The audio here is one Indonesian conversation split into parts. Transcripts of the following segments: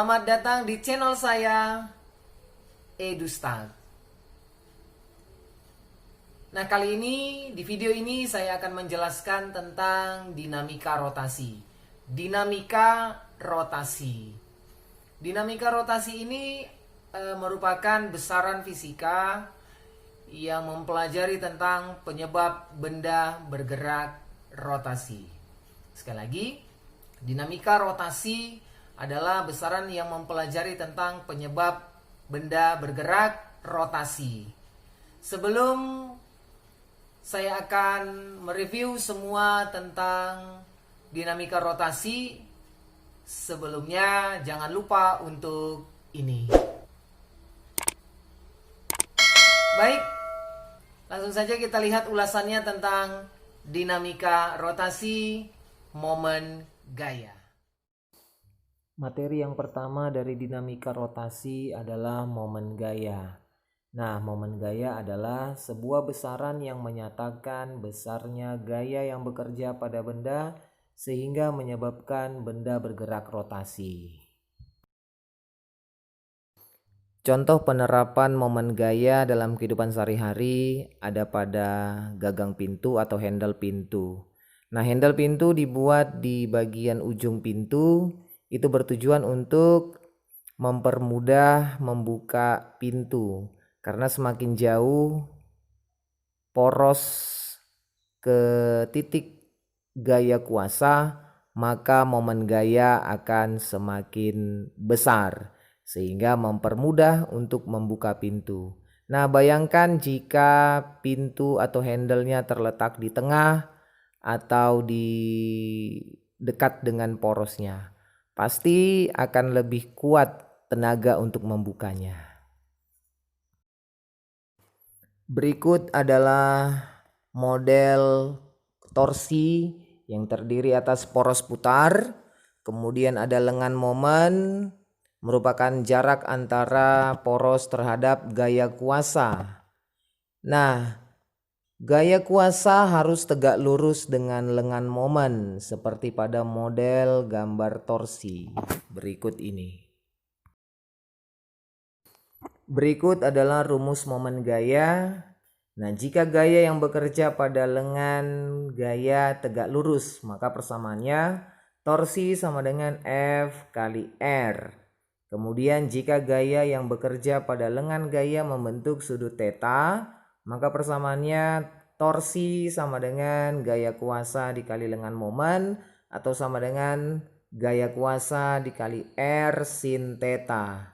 Selamat datang di channel saya, EduStart. Nah, kali ini di video ini saya akan menjelaskan tentang dinamika rotasi. Dinamika rotasi. Dinamika rotasi ini merupakan besaran fisika yang mempelajari tentang penyebab benda bergerak rotasi. Sekali lagi, dinamika rotasi adalah besaran yang mempelajari tentang penyebab benda bergerak rotasi. Sebelum saya akan mereview semua tentang dinamika rotasi, sebelumnya jangan lupa untuk ini. Baik, langsung saja kita lihat ulasannya tentang dinamika rotasi momen gaya. Materi yang pertama dari dinamika rotasi adalah momen gaya. Nah, momen gaya adalah sebuah besaran yang menyatakan besarnya gaya yang bekerja pada benda sehingga menyebabkan benda bergerak rotasi. Contoh penerapan momen gaya dalam kehidupan sehari-hari ada pada gagang pintu atau handle pintu. Nah, handle pintu dibuat di bagian ujung pintu. Itu bertujuan untuk mempermudah membuka pintu, karena semakin jauh poros ke titik gaya kuasa, maka momen gaya akan semakin besar sehingga mempermudah untuk membuka pintu. Nah, bayangkan jika pintu atau handle-nya terletak di tengah atau di dekat dengan porosnya. Pasti akan lebih kuat tenaga untuk membukanya. Berikut adalah model torsi yang terdiri atas poros putar. Kemudian ada lengan momen, merupakan jarak antara poros terhadap gaya kuasa. Nah, gaya kuasa harus tegak lurus dengan lengan momen seperti pada model gambar torsi berikut ini. Berikut adalah rumus momen gaya. Nah, jika gaya yang bekerja pada lengan gaya tegak lurus, maka persamaannya torsi sama dengan F kali R. Kemudian jika gaya yang bekerja pada lengan gaya membentuk sudut theta, maka persamaannya torsi sama dengan gaya kuasa dikali lengan momen atau sama dengan gaya kuasa dikali R sin theta.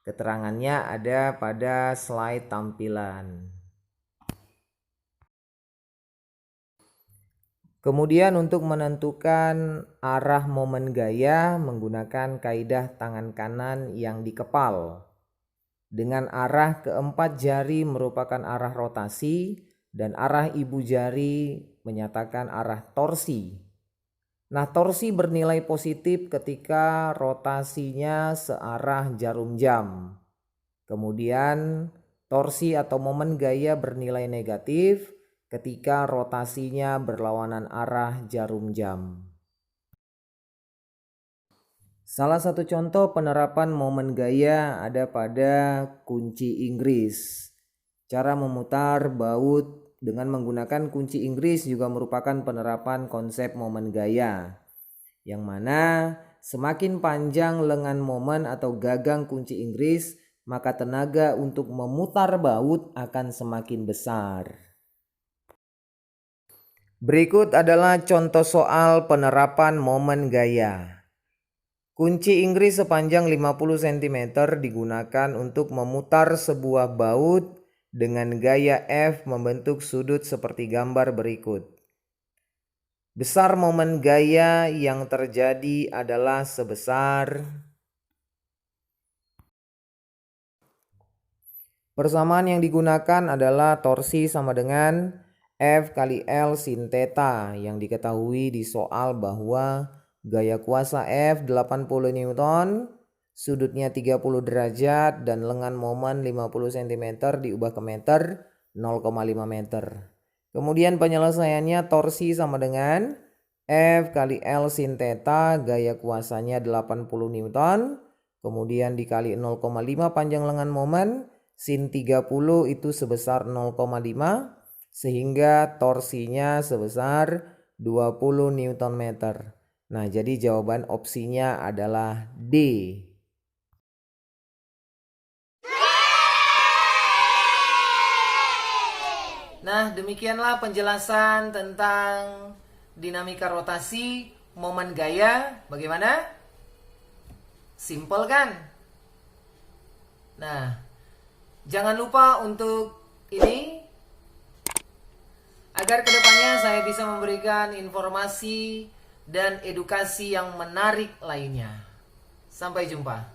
Keterangannya ada pada slide tampilan. Kemudian untuk menentukan arah momen gaya menggunakan kaidah tangan kanan yang dikepal. Dengan arah keempat jari merupakan arah rotasi dan arah ibu jari menyatakan arah torsi. Nah, torsi bernilai positif ketika rotasinya searah jarum jam. Kemudian torsi atau momen gaya bernilai negatif ketika rotasinya berlawanan arah jarum jam. Salah satu contoh penerapan momen gaya ada pada kunci Inggris. Cara memutar baut dengan menggunakan kunci Inggris juga merupakan penerapan konsep momen gaya, yang mana semakin panjang lengan momen atau gagang kunci Inggris, maka tenaga untuk memutar baut akan semakin besar. Berikut adalah contoh soal penerapan momen gaya. Kunci Inggris sepanjang 50 cm digunakan untuk memutar sebuah baut dengan gaya F membentuk sudut seperti gambar berikut. Besar momen gaya yang terjadi adalah sebesar. Persamaan yang digunakan adalah torsi sama dengan F kali L sin theta, yang diketahui di soal bahwa gaya kuasa F 80 Newton, sudutnya 30 derajat dan lengan momen 50 cm diubah ke meter 0,5 meter. Kemudian penyelesaiannya torsi sama dengan F kali L sin theta, gaya kuasanya 80 Newton. Kemudian dikali 0,5 panjang lengan momen, sin 30 itu sebesar 0,5. Sehingga torsinya sebesar 20 Newton meter. Nah, jadi jawaban opsinya adalah D. Nah, demikianlah penjelasan tentang dinamika rotasi momen gaya. Bagaimana? Simple kan? Nah, jangan lupa untuk ini, agar kedepannya saya bisa memberikan informasi dan edukasi yang menarik lainnya. Sampai jumpa.